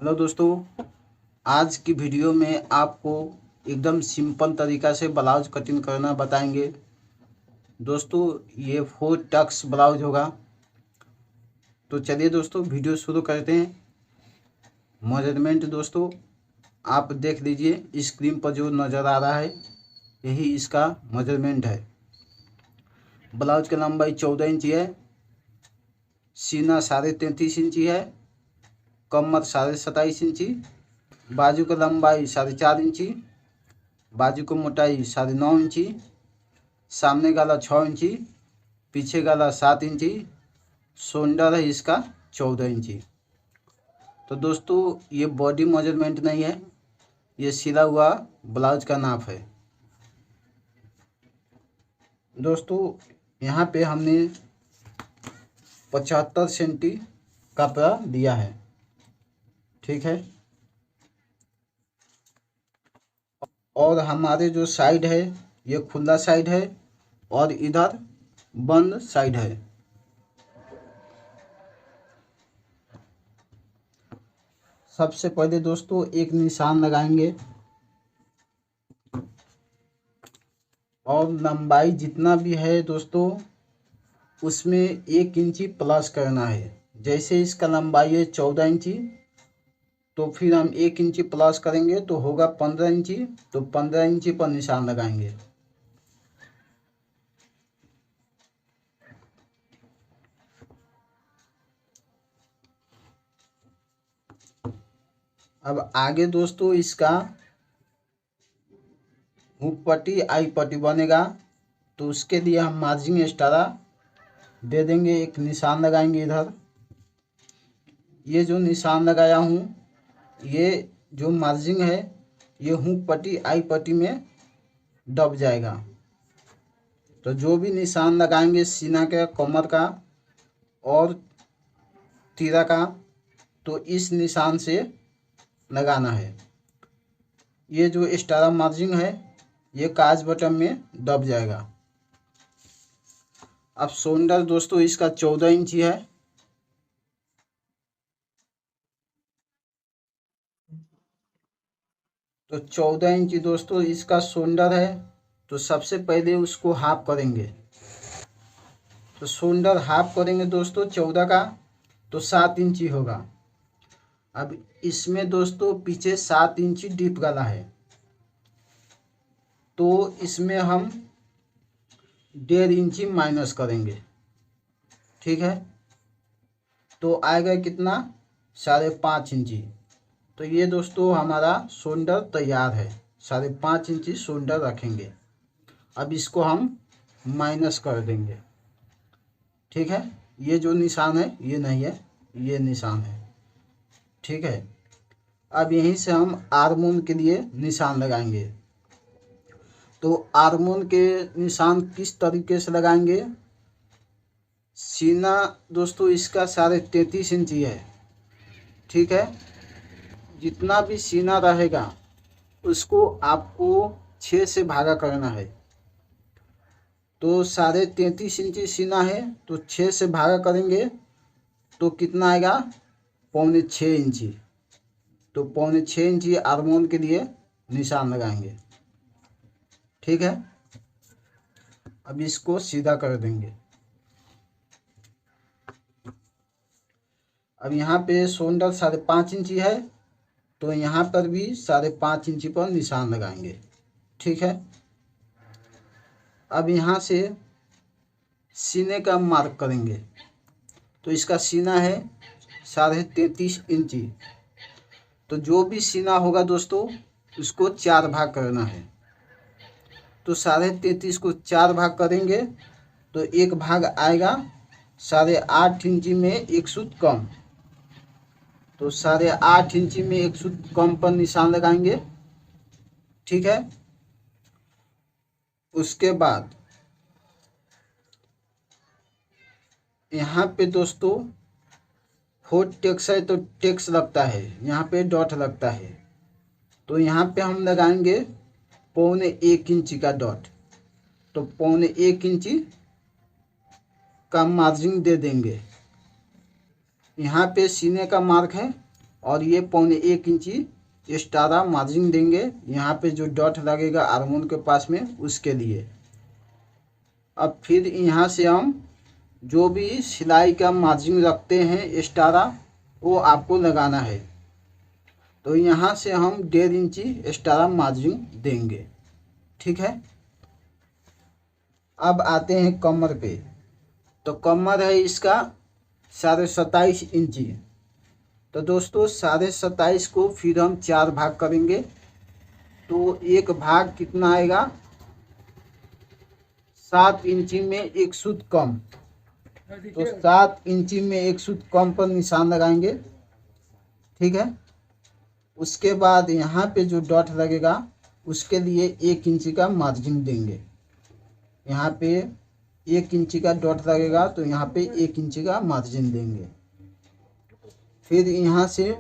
Hello दोस्तों, आज की वीडियो में आपको एकदम सिंपल तरीक़ा से ब्लाउज कटिंग करना बताएंगे। दोस्तों ये 4 टक्स ब्लाउज होगा। तो चलिए दोस्तों वीडियो शुरू करते हैं। मेजरमेंट दोस्तों आप देख लीजिए, स्क्रीन पर जो नज़र आ रहा है यही इसका मेजरमेंट है। ब्लाउज की लंबाई 14 इंची है, सीना 33.5 इंची है, कमर 27.5 इंची, बाजू की लंबाई 4.5 इंची, बाजू की मोटाई 9.5 इंची, सामने गला 6 इंची, पीछे गला 7 इंची, शोल्डर है इसका 14 इंची। तो दोस्तों ये बॉडी मेजरमेंट नहीं है, ये सिला हुआ ब्लाउज का नाप है। दोस्तों यहाँ पे हमने 75 सेंटी कपड़ा दिया है, ठीक है। और हमारे जो साइड है ये खुला साइड है और इधर बंद साइड है। सबसे पहले दोस्तों एक निशान लगाएंगे और लंबाई जितना भी है दोस्तों उसमें 1 इंची प्लस करना है। जैसे इसका लंबाई है 14 इंची, तो फिर हम 1 इंची प्लस करेंगे तो होगा 15 इंची। तो 15 इंची पर निशान लगाएंगे। अब आगे दोस्तों इसका हुक पट्टी आई पट्टी बनेगा, तो उसके लिए हम मार्जिंग एक्स्ट्रा दे देंगे। एक निशान लगाएंगे इधर। ये जो निशान लगाया हूँ ये जो मार्जिंग है ये हुक पट्टी आई पट्टी में दब जाएगा। तो जो भी निशान लगाएंगे सीना का, कमर का और तीरा का, तो इस निशान से लगाना है। ये जो एक्स्ट्रा मार्जिंग है ये काज बटन में दब जाएगा। अब शोल्डर दोस्तों इसका 14 इंची है। तो 14 इंची दोस्तों इसका शोल्डर है। तो सबसे पहले उसको हाफ करेंगे। तो शोल्डर हाफ करेंगे दोस्तों 14 का, तो 7 इंची होगा। अब इसमें दोस्तों पीछे 7 इंची डीप गला है, तो इसमें हम 1.5 इंची माइनस करेंगे, ठीक है। तो आएगा कितना, 5.5 इंची। तो ये दोस्तों हमारा शोल्डर तैयार है। 5.5 इंची शोल्डर रखेंगे। अब इसको हम माइनस कर देंगे, ठीक है। ये जो निशान है ये नहीं है, ये निशान है, ठीक है। अब यहीं से हम आर्मोन के लिए निशान लगाएंगे। तो आर्मोन के निशान किस तरीके से लगाएंगे। सीना दोस्तों इसका 33.5 इंची है, ठीक है। जितना भी सीना रहेगा उसको आपको 6 से भागा करना है। तो 33.5 इंची सीना है, तो 6 से भागा करेंगे तो कितना आएगा, 6.25 इंची। तो 6.25 इंची आर्मोन के लिए निशान लगाएंगे, ठीक है। अब इसको सीधा कर देंगे। अब यहाँ पे शोल्डर 5.5 इंची है, तो यहाँ पर भी 5.5 इंची पर निशान लगाएंगे, ठीक है। अब यहाँ से सीने का मार्क करेंगे। तो इसका सीना है 33.5 इंची। तो जो भी सीना होगा दोस्तों उसको 4 भाग करना है। तो 33.5 को 4 भाग करेंगे तो एक भाग आएगा 8.5 इंची में 1 सूत कम। तो 8.5 इंची में 1 सूत कम पर निशान लगाएंगे, ठीक है। उसके बाद यहाँ पे दोस्तों 4 टेक्स है, तो टेक्स लगता है, यहाँ पे डॉट लगता है। तो यहाँ पे हम लगाएंगे 1.25 इंची का डॉट। तो 1.25 इंची का मार्जिन दे देंगे। यहाँ पे सीने का मार्क है और ये 1.25 इंची एक्स्ट्रा मार्जिन देंगे यहाँ पे जो डॉट लगेगा आर्मोल के पास में उसके लिए। अब फिर यहाँ से हम जो भी सिलाई का मार्जिन रखते हैं एक्स्ट्रा वो आपको लगाना है। तो यहाँ से हम 1.5 इंची एक्स्ट्रा मार्जिन देंगे। ठीक है। अब आते हैं कमर पे। तो कमर है इसका 27.5 इंची। तो दोस्तों 27.5 को फिर हम 4 भाग करेंगे। तो एक भाग कितना आएगा, 7 इंची में 1 सूत कम। तो 7 इंची में 1 सूत कम पर निशान लगाएंगे। ठीक है। उसके बाद यहाँ पे जो डॉट लगेगा उसके लिए 1 इंची का मार्जिन देंगे। यहाँ पे 1 इंची का डॉट लगेगा तो यहाँ पे 1 इंची का मार्जिन देंगे। फिर यहाँ से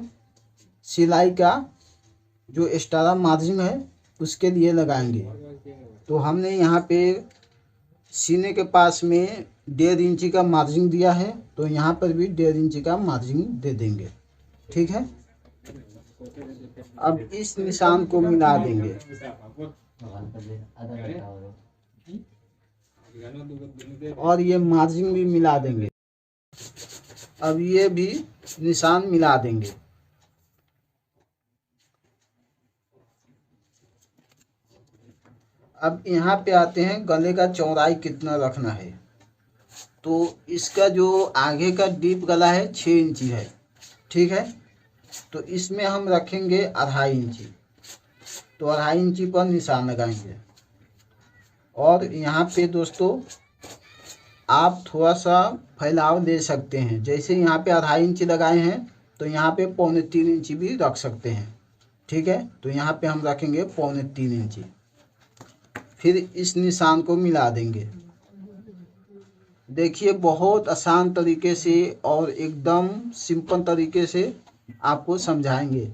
सिलाई का जो एक्स्ट्रा मार्जिन है उसके लिए लगाएंगे। तो हमने यहाँ पे सीने के पास में 1.5 इंची का मार्जिन दिया है, तो यहाँ पर भी 1.5 इंची का मार्जिन दे देंगे। ठीक है। अब इस निशान को मिला देंगे। और ये मार्जिन भी मिला देंगे। अब ये भी निशान मिला देंगे। अब यहाँ पे आते हैं गले का चौड़ाई कितना रखना है। तो इसका जो आगे का डीप गला है 6 इंची है। ठीक है। तो इसमें हम रखेंगे 2.5 इंची। तो 2.5 इंची पर निशान लगाएंगे। और यहाँ पे दोस्तों आप थोड़ा सा फैलाव दे सकते हैं। जैसे यहाँ पे 2.5 इंची लगाए हैं तो यहाँ पे 3.25 इंची भी रख सकते हैं। ठीक है। तो यहाँ पे हम रखेंगे 3.25 इंची। फिर इस निशान को मिला देंगे। देखिए बहुत आसान तरीके से और एकदम सिंपल तरीके से आपको समझाएंगे।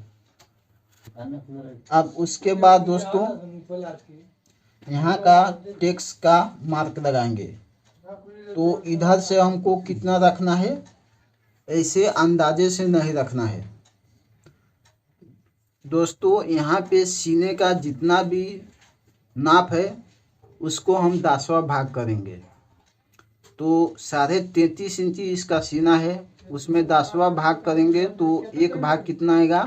अब उसके बाद दोस्तों यहाँ का टेक्स का मार्क लगाएंगे। तो इधर से हमको कितना रखना है, ऐसे अंदाजे से नहीं रखना है दोस्तों। यहाँ पे सीने का जितना भी नाप है उसको हम 10वां भाग करेंगे। तो 33.5 इंची इसका सीना है, उसमें 10वां भाग करेंगे तो एक भाग कितना आएगा,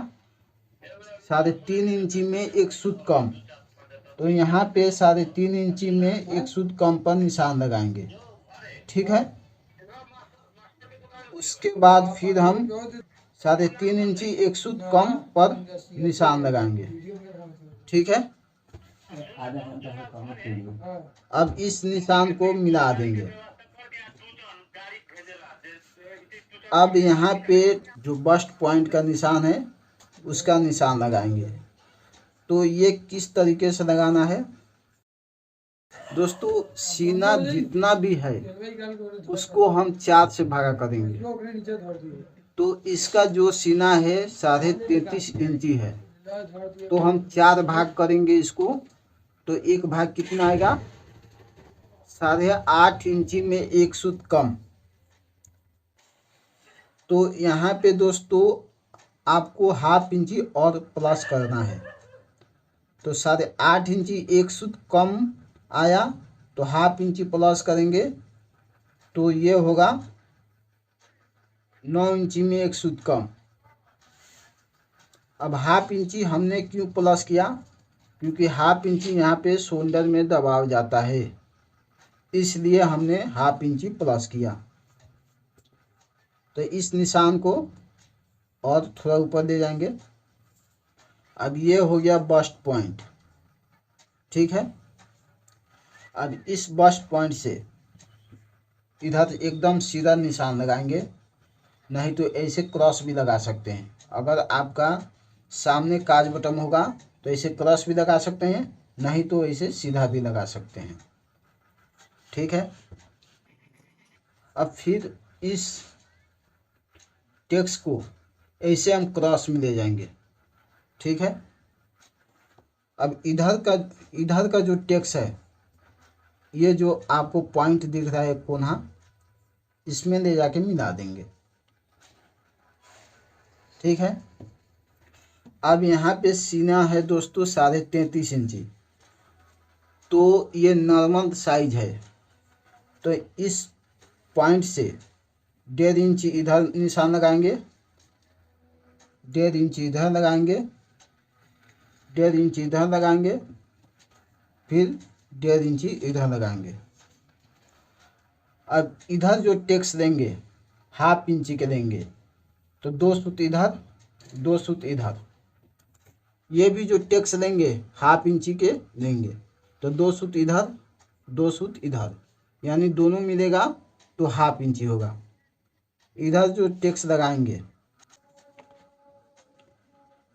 3.5 इंची में 1 सूत कम। तो यहाँ पे 3.5 इंची में 1 सूत कम पर निशान लगाएंगे। ठीक है। उसके बाद फिर हम 3.5 इंची 1 सूत कम पर निशान लगाएंगे। ठीक है। अब इस निशान को मिला देंगे। अब यहाँ पे जो बस्ट पॉइंट का निशान है उसका निशान लगाएंगे। तो ये किस तरीके से लगाना है दोस्तों, सीना जितना भी है उसको हम 4 से भागा करेंगे। तो इसका जो सीना है 33.5 इंची है, तो हम 4 भाग करेंगे इसको। तो एक भाग कितना आएगा, 8.5 इंची में 1 सूत कम। तो यहाँ पे दोस्तों आपको 1/2 इंची और प्लस करना है। तो 8.5 इंची 1 सूत कम आया तो 1/2 इंची प्लस करेंगे तो ये होगा 9 इंची में 1 सूत कम। अब 1/2 इंची हमने क्यों प्लस किया, क्योंकि 1/2 इंची यहाँ पे शोल्डर में दबाव जाता है, इसलिए हमने 1/2 इंची प्लस किया। तो इस निशान को और थोड़ा ऊपर ले जाएंगे। अब ये हो गया बस्ट पॉइंट। ठीक है। अब इस बस्ट पॉइंट से इधर एकदम सीधा निशान लगाएंगे, नहीं तो ऐसे क्रॉस भी लगा सकते हैं। अगर आपका सामने काज बटन होगा तो ऐसे क्रॉस भी लगा सकते हैं, नहीं तो ऐसे सीधा भी लगा सकते हैं। ठीक है। अब फिर इस टेक्स्ट को ऐसे हम क्रॉस में ले जाएंगे। ठीक है। अब इधर का जो टेक्स्ट है, ये जो आपको पॉइंट दिख रहा है कोना, इसमें ले जाके मिला देंगे। ठीक है। अब यहाँ पे सीना है दोस्तों 33.5 इंची, तो ये नॉर्मल साइज है। तो इस पॉइंट से 1.5 इंची इधर निशान लगाएंगे, 1.5 इंची इधर लगाएंगे, 1.5 इंची इधर लगाएंगे, फिर 1.5 इंची इधर लगाएंगे। अब इधर जो टेक्स लेंगे 1/2 इंची के लेंगे, तो 2 सूत इधर, 2 सूत इधर। ये भी जो टेक्स लेंगे 1/2 इंची के लेंगे, तो 2 सूत इधर, 2 सूत इधर, यानी दोनों मिलेगा तो 1/2 इंची होगा। इधर जो टेक्स लगाएंगे,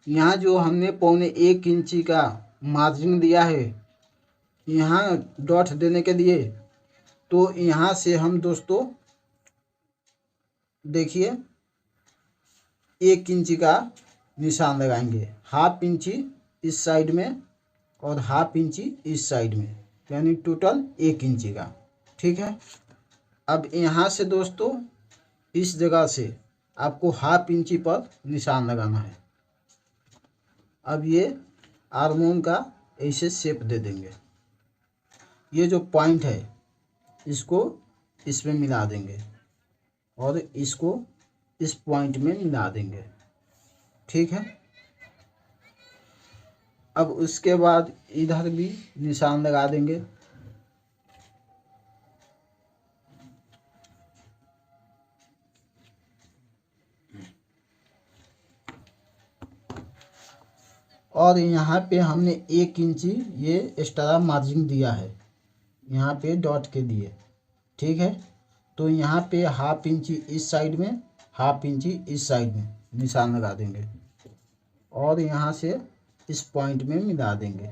यहाँ जो हमने 1.25 इंची का मार्जिन दिया है यहाँ डॉट देने के लिए, तो यहाँ से हम दोस्तों देखिए 1 इंची का निशान लगाएंगे, 1/2 इंची इस साइड में और 1/2 इंची इस साइड में, यानी टोटल 1 इंची का। ठीक है। अब यहाँ से दोस्तों इस जगह से आपको 1/2 इंची पर निशान लगाना है। अब ये आर्मोन का ऐसे शेप दे देंगे। ये जो पॉइंट है इसको इसमें मिला देंगे और इसको इस पॉइंट में मिला देंगे। ठीक है। अब उसके बाद इधर भी निशान लगा देंगे। और यहाँ पे हमने 1 इंची ये एक्स्ट्रा मार्जिन दिया है, यहाँ पे डॉट के दिए। ठीक है। तो यहाँ पे 1/2 इंची इस साइड में, 1/2 इंची इस साइड में निशान लगा देंगे और यहाँ से इस पॉइंट में मिला देंगे।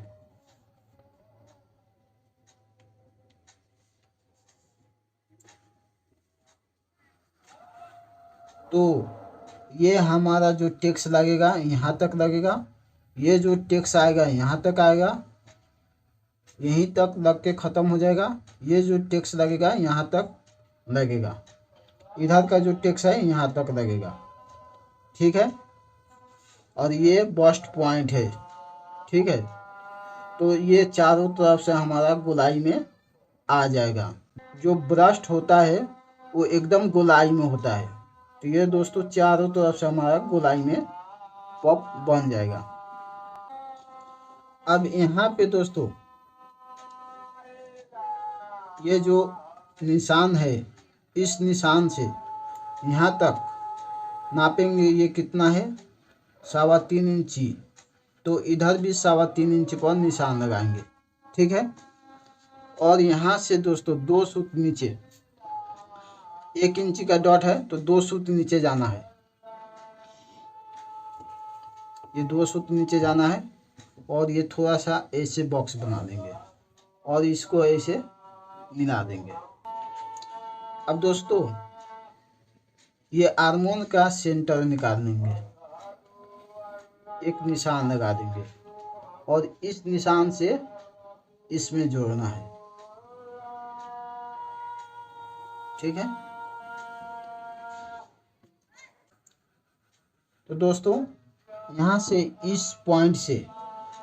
तो ये हमारा जो टेक्स लगेगा यहाँ तक लगेगा, ये जो टेक्स आएगा यहाँ तक आएगा, यहीं तक लग के ख़त्म हो जाएगा। ये जो टेक्स लगेगा यहाँ तक लगेगा, इधर का जो टेक्स है यहाँ तक लगेगा। ठीक है। और ये बस्ट पॉइंट है। ठीक है। तो ये चारों तरफ से हमारा गोलाई में आ जाएगा। जो ब्रस्ट होता है वो एकदम गोलाई में होता है। तो ये दोस्तों चारों तरफ से हमारा गोलाई में पॉप बन जाएगा। अब यहाँ पे दोस्तों ये जो निशान है, इस निशान से यहाँ तक नापेंगे। ये कितना है? 3.25 इंची। तो इधर भी 3.25 इंच पर निशान लगाएंगे। ठीक है। और यहाँ से दोस्तों 2 सूत नीचे, 1 इंची का डॉट है तो 2 सूत नीचे जाना है। ये 2 सूत नीचे जाना है और ये थोड़ा सा ऐसे बॉक्स बना देंगे और इसको ऐसे मिला देंगे। अब दोस्तों ये आर्मोन का सेंटर निकाल लेंगे, एक निशान लगा देंगे और इस निशान से इसमें जोड़ना है। ठीक है। तो दोस्तों यहाँ से इस पॉइंट से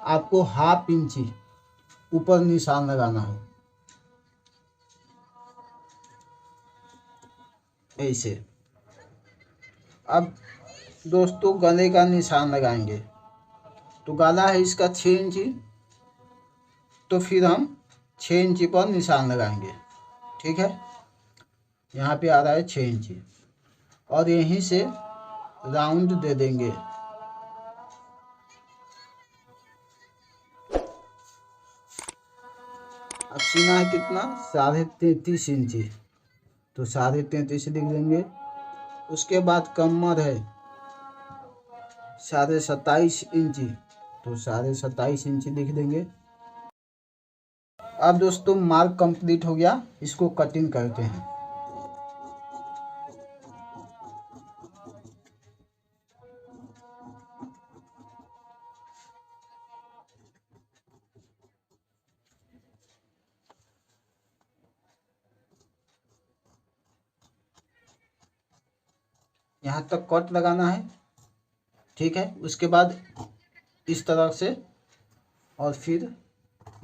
आपको 1/2 इंची ऊपर निशान लगाना है, ऐसे। अब दोस्तों गले का निशान लगाएंगे। तो गला है इसका 6 इंची, तो फिर हम 6 इंची पर निशान लगाएंगे। ठीक है। यहाँ पे आ रहा है 6 इंची और यहीं से राउंड दे देंगे। अब सीना है कितना? 33.5 इंची, तो 33.5 लिख देंगे। उसके बाद कमर है 27.5 इंची, तो 27.5 इंची लिख देंगे। अब दोस्तों मार्क कंप्लीट हो गया, इसको कटिंग करते हैं। यहाँ तक कट लगाना है ठीक है। उसके बाद इस तरह से और फिर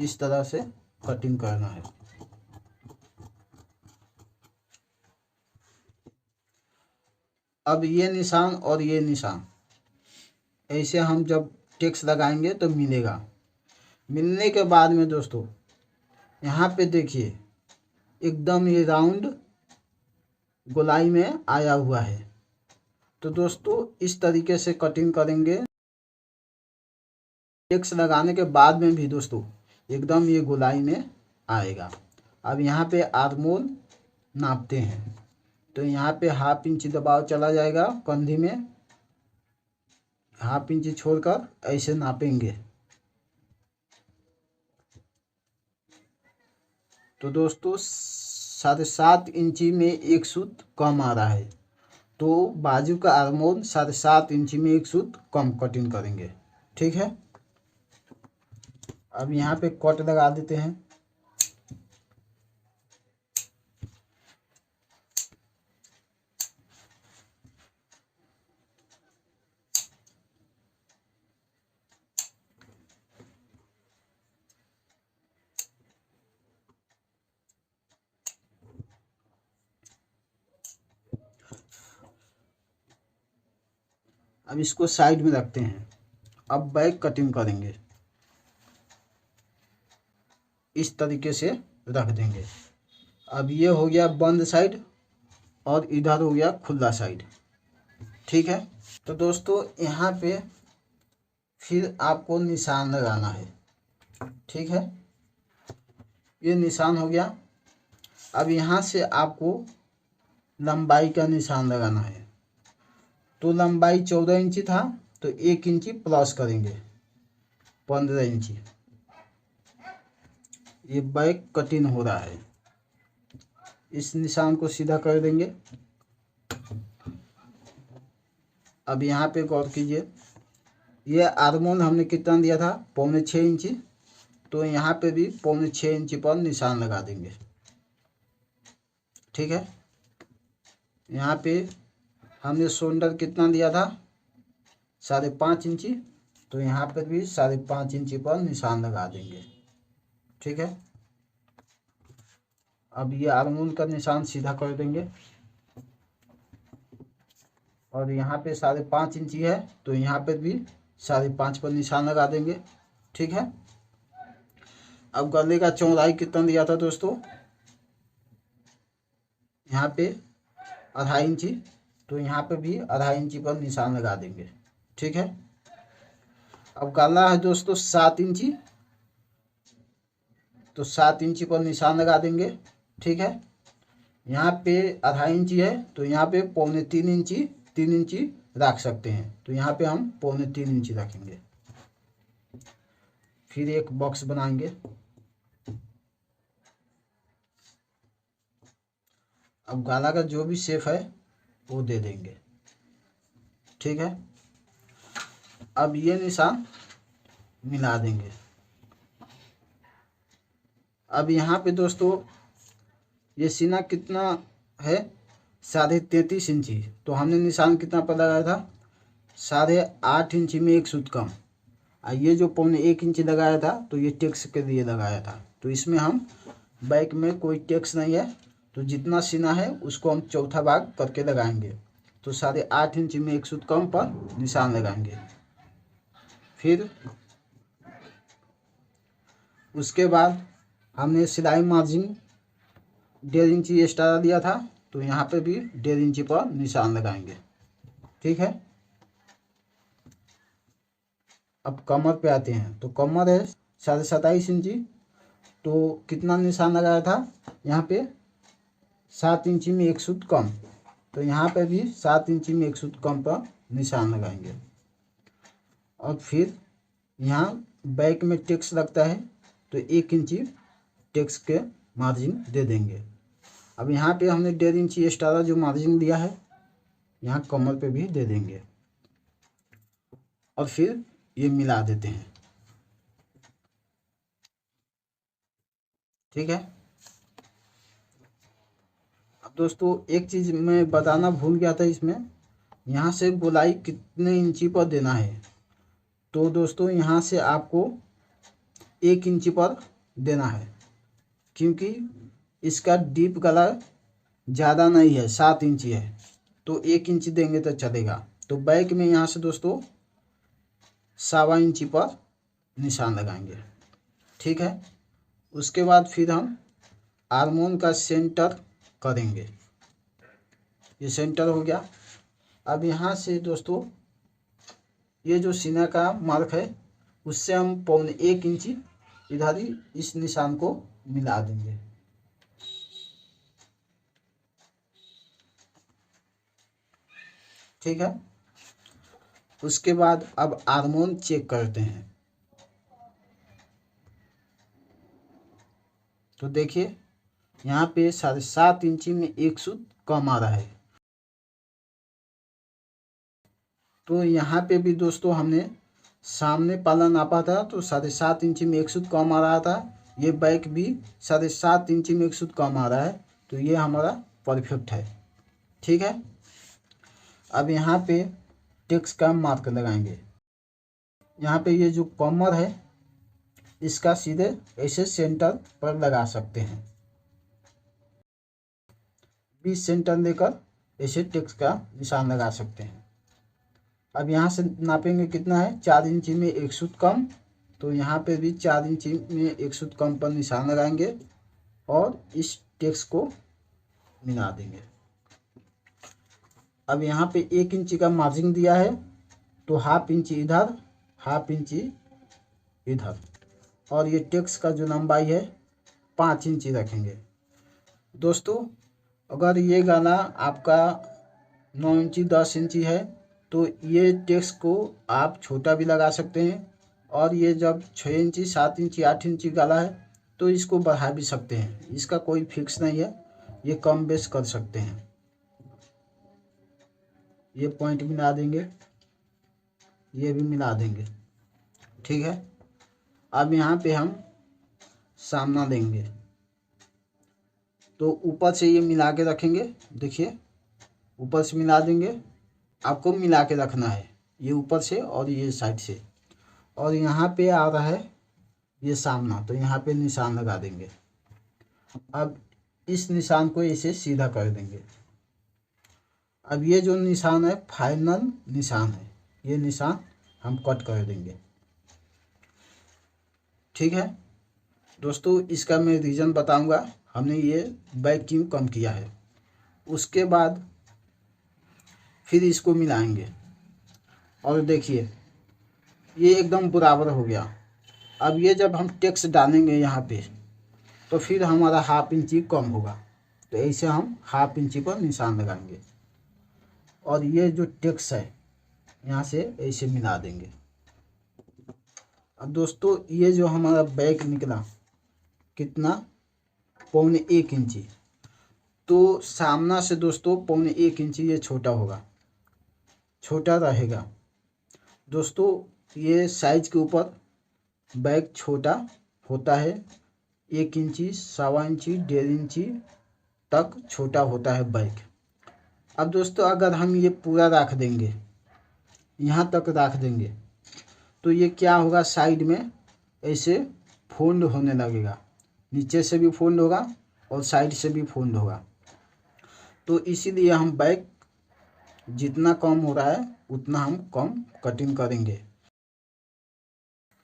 इस तरह से कटिंग करना है। अब ये निशान और ये निशान ऐसे हम जब टेक्स लगाएंगे तो मिलेगा। मिलने के बाद में दोस्तों यहाँ पे देखिए एकदम ये राउंड गोलाई में आया हुआ है। तो दोस्तों इस तरीके से कटिंग करेंगे। टेक्स लगाने के बाद में भी दोस्तों एकदम ये गोलाई में आएगा। अब यहाँ पे आर्मोल नापते हैं। तो यहाँ पे 1/2 इंच दबाव चला जाएगा कंधी में, 1/2 इंच छोड़कर ऐसे नापेंगे। तो दोस्तों 7.5 इंची में एक सूत कम आ रहा है, तो बाजू का आर्मोल 7.5 इंची में एक सूत कम कटिंग करेंगे। ठीक है। अब यहाँ पे कट लगा देते हैं। अब इसको साइड में रखते हैं। अब बैक कटिंग करेंगे। इस तरीके से रख देंगे। अब ये हो गया बंद साइड और इधर हो गया खुला साइड। ठीक है। तो दोस्तों यहाँ पे फिर आपको निशान लगाना है। ठीक है। ये निशान हो गया। अब यहाँ से आपको लंबाई का निशान लगाना है। तो लंबाई 14 इंची था, तो 1 इंची प्लस करेंगे, 15 इंची। ये बैक कटिंग हो रहा है। इस निशान को सीधा कर देंगे। अब यहाँ पे गौर कीजिए, ये आर्मोल हमने कितना दिया था, 6.25 इंची। तो यहाँ पे भी 6.25 इंची पर निशान लगा देंगे। ठीक है। यहाँ पे हमने शोल्डर कितना दिया था, 5.5 इंची। तो यहाँ पर भी 5.5 इंची पर निशान लगा देंगे। ठीक है। अब ये आर्मोल का निशान सीधा कर देंगे और यहाँ पे 5.5 इंची है, तो यहाँ पे भी 5.5 पर निशान लगा देंगे। ठीक है। अब गले का चौड़ाई कितना दिया था दोस्तों, यहाँ पे 2.5 इंची। तो यहाँ पे भी 2.5 इंची पर निशान लगा देंगे। ठीक है। अब गला है दोस्तों 7 इंची, तो 7 इंची पर निशान लगा देंगे। ठीक है। यहाँ पे 2.5 इंची है, तो यहाँ पे 3.25 इंची 3 इंची रख सकते हैं। तो यहाँ पे हम 3.25 इंची रखेंगे। फिर एक बॉक्स बनाएंगे। अब गला का जो भी शेप है वो दे देंगे। ठीक है। अब ये निशान मिला देंगे। अब यहाँ पे दोस्तों ये सीना कितना है, 33.5 इंची। तो हमने निशान कितना पर लगाया था, 8.5 इंची में एक सूत कम। ये जो 1.25 इंची लगाया था, तो ये टेक्स के लिए लगाया था। तो इसमें हम बैक में कोई टेक्स नहीं है, तो जितना सीना है उसको हम चौथा भाग करके लगाएंगे। तो 8.5 इंची में एक सूत कम पर निशान लगाएंगे। फिर उसके बाद हमने सिलाई मार्जिन 1.5 इंची एक्स्ट्रा दिया था, तो यहाँ पे भी 1.5 इंची पर निशान लगाएंगे। ठीक है। अब कमर पे आते हैं। तो कमर है 27.5 इंची। तो कितना निशान लगाया था, यहाँ पे 7 इंची में एक सूत कम। तो यहाँ पे भी 7 इंची में एक सूत कम पर निशान लगाएंगे। और फिर यहाँ बैक में टेक्स लगता है, तो 1 इंची टेक्स के मार्जिन दे देंगे। अब यहाँ पे हमने 1.5 इंची एक्स्ट्रा जो मार्जिन दिया है, यहाँ कमर पे भी दे देंगे और फिर ये मिला देते हैं। ठीक है। अब दोस्तों एक चीज़ मैं बताना भूल गया था इसमें, यहाँ से गोलाई कितने इंची पर देना है। तो दोस्तों यहाँ से आपको 1 इंची पर देना है, क्योंकि इसका डीप गला ज़्यादा नहीं है, 7 इंची है, तो 1 इंची देंगे तो चलेगा। तो बैक में यहाँ से दोस्तों 1.25 इंची पर निशान लगाएंगे। ठीक है। उसके बाद फिर हम आर्मोन का सेंटर करेंगे। ये सेंटर हो गया। अब यहाँ से दोस्तों ये जो सीना का मार्क है उससे हम 1.25 इंची इधर ही इस निशान को मिला देंगे। ठीक है। उसके बाद अब आर्मोन चेक करते हैं। तो देखिए यहाँ पे 7.5 इंची में 1 सूत कम आ रहा है। तो यहाँ पे भी दोस्तों हमने सामने पाला नापा था तो 7.5 इंची में 1 सूत कम आ रहा था। ये बैक भी 7.5 इंची में 1 सूत कम आ रहा है। तो ये हमारा परफेक्ट है। ठीक है। अब यहाँ पे टेक्स का मार्क लगाएंगे। यहाँ पे ये जो कमर है इसका सीधे ऐसे सेंटर पर लगा सकते हैं। 20 सेंटर लेकर ऐसे टेक्स का निशान लगा सकते हैं। अब यहाँ से नापेंगे कितना है, 4 इंची में 1 सूत कम। तो यहाँ पे भी 4 इंची में 1 सूत कम पर निशान लगाएंगे और इस टेक्स को मिला देंगे। अब यहाँ पे 1 इंची का मार्जिन दिया है तो 1/2 इंची इधर, 1/2 इंची इधर, और ये टेक्स का जो लंबाई है 5 इंची रखेंगे। दोस्तों अगर ये गला आपका 9 इंची 10 इंची है तो ये टेक्स को आप छोटा भी लगा सकते हैं, और ये जब 6 इंची 7 इंची 8 इंची गला है तो इसको बढ़ा भी सकते हैं। इसका कोई फिक्स नहीं है, ये कम बेस कर सकते हैं। ये पॉइंट मिला देंगे, ये भी मिला देंगे। ठीक है। अब यहाँ पे हम सामना लेंगे तो ऊपर से ये मिला के रखेंगे। देखिए ऊपर से मिला देंगे, आपको मिला के रखना है ये ऊपर से और ये साइड से। और यहाँ पे आ रहा है ये सामना, तो यहाँ पे निशान लगा देंगे। अब इस निशान को ऐसे सीधा कर देंगे। अब ये जो निशान है फाइनल निशान है, ये निशान हम कट कर देंगे। ठीक है दोस्तों, इसका मैं रीज़न बताऊंगा हमने ये बैक क्यों कम किया है। उसके बाद फिर इसको मिलाएंगे और देखिए ये एकदम बराबर हो गया। अब ये जब हम टेक्स डालेंगे यहाँ पे तो फिर हमारा 1/2 इंची कम होगा, तो ऐसे हम 1/2 इंची पर निशान लगाएंगे और ये जो टेक्स है यहाँ से ऐसे मिला देंगे। अब दोस्तों ये जो हमारा बैक निकला कितना, 1.25 इंची, तो सामना से दोस्तों 1.25 इंची ये छोटा होगा, छोटा रहेगा। दोस्तों ये साइज के ऊपर बैक छोटा होता है, 1 इंची 1.25 इंची 1.5 इंची तक छोटा होता है बैक। अब दोस्तों अगर हम ये पूरा रख देंगे, यहाँ तक रख देंगे, तो ये क्या होगा, साइड में ऐसे फोल्ड होने लगेगा, नीचे से भी फोल्ड होगा और साइड से भी फोल्ड होगा। तो इसीलिए हम बैक जितना कम हो रहा है उतना हम कम कटिंग करेंगे,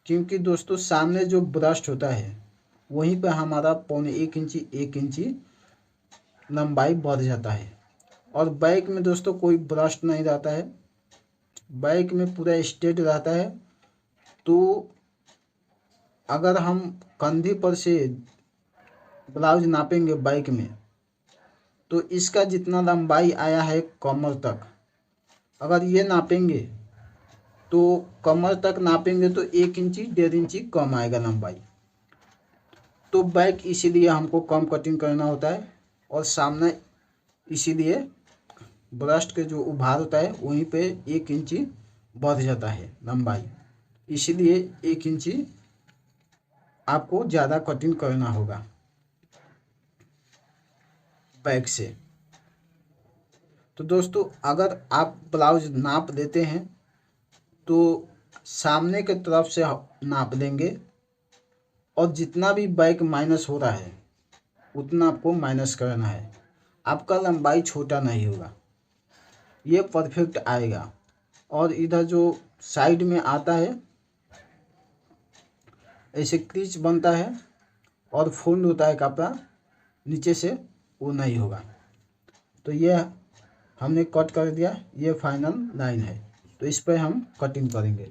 क्योंकि दोस्तों सामने जो ब्रस्ट होता है वहीं पे हमारा 1.25 इंची 1 इंची लंबाई बढ़ जाता है, और बैक में दोस्तों कोई ब्रस्ट नहीं रहता है, बैक में पूरा स्ट्रेट रहता है। तो अगर हम कंधे पर से ब्लाउज नापेंगे बैक में, तो इसका जितना लंबाई आया है कमर तक, अगर ये नापेंगे तो कमर तक नापेंगे तो 1 इंची 1.5 इंची कम आएगा लंबाई। तो बैक इसीलिए हमको कम कटिंग करना होता है, और सामने इसीलिए ब्रस्ट के जो उभार होता है वहीं पे 1 इंची बढ़ जाता है लंबाई, इसीलिए 1 इंची आपको ज़्यादा कटिंग करना होगा बैक से। तो दोस्तों अगर आप ब्लाउज नाप लेते हैं तो सामने के तरफ से नाप लेंगे और जितना भी बैक माइनस हो रहा है उतना आपको माइनस करना है। आपका लंबाई छोटा नहीं होगा, ये परफेक्ट आएगा। और इधर जो साइड में आता है ऐसे क्रीच बनता है और फोल्ड होता है कपड़ा नीचे से, वो नहीं होगा। तो ये हमने कट कर दिया, ये फाइनल लाइन है। तो इस पर हम कटिंग करेंगे।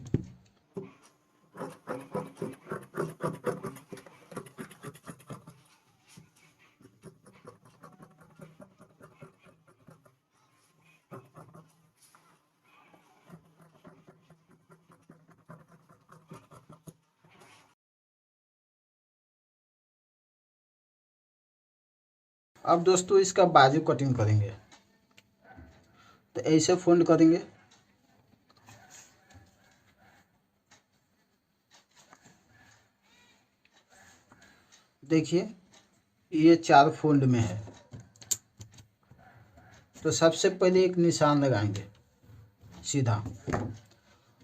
अब दोस्तों इसका बाजू कटिंग करेंगे। तो ऐसे फोल्ड करेंगे, देखिए ये 4 फोल्ड में है। तो सबसे पहले एक निशान लगाएंगे सीधा,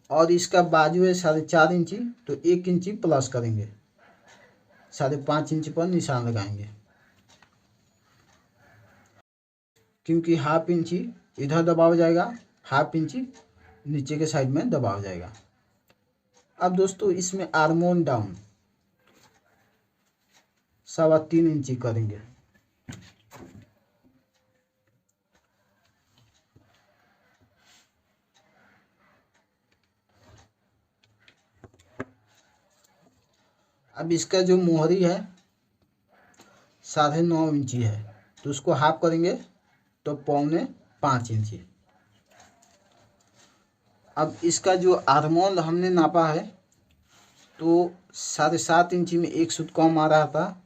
और इसका बाजू है 4.5 इंची, तो 1 इंची प्लस करेंगे, 5.5 इंच पर निशान लगाएंगे, क्योंकि 1/2 इंची इधर दबाव जाएगा, 1/2 इंची नीचे के साइड में दबाव जाएगा। अब दोस्तों इसमें आर्मोन डाउन 3.25 इंची करेंगे। अब इसका जो मोहरी है 9.5 इंची है, तो उसको हाफ करेंगे तो 4.25 इंची। अब इसका जो आर्मोल हमने नापा है तो 7.5 इंची में 1 सूत कम आ रहा था,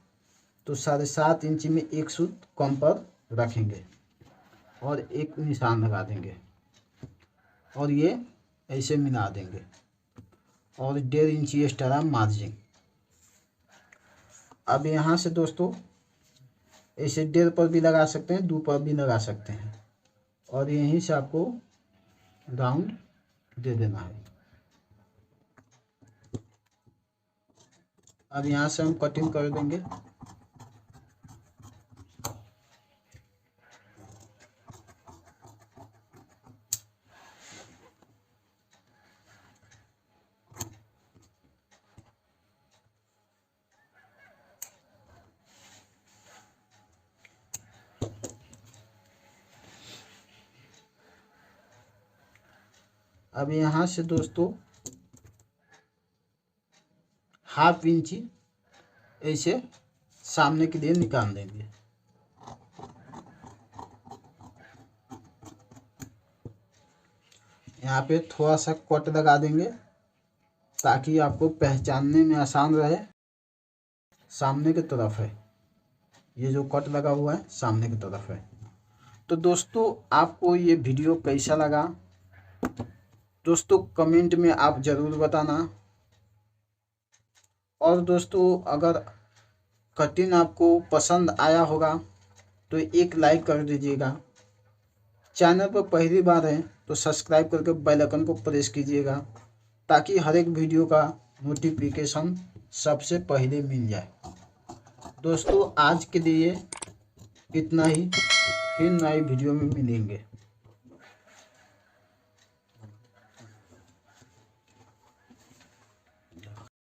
तो 7.5 इंची में 1 सूत कम पर रखेंगे और एक निशान लगा देंगे और ये ऐसे मिला देंगे और 1.5 इंची एक्स्ट्रा मार्जिन। अब यहाँ से दोस्तों ऐसे 1.5 पर भी लगा सकते हैं, 2 पर भी लगा सकते हैं, और यहीं से आपको राउंड दे देना है। अब यहाँ से हम कटिंग कर देंगे। अब यहाँ से दोस्तों 1/2 इंची ऐसे सामने के लिए निकाल देंगे। यहाँ पे थोड़ा सा कट लगा देंगे ताकि आपको पहचानने में आसान रहे। सामने की तरफ है, ये जो कट लगा हुआ है सामने की तरफ है। तो दोस्तों आपको ये वीडियो कैसा लगा दोस्तों कमेंट में आप ज़रूर बताना। और दोस्तों अगर कटिंग आपको पसंद आया होगा तो एक लाइक कर दीजिएगा। चैनल पर पहली बार है तो सब्सक्राइब करके बेल आइकन को प्रेस कीजिएगा ताकि हर एक वीडियो का नोटिफिकेशन सबसे पहले मिल जाए। दोस्तों आज के लिए इतना ही, फिर नई वीडियो में मिलेंगे।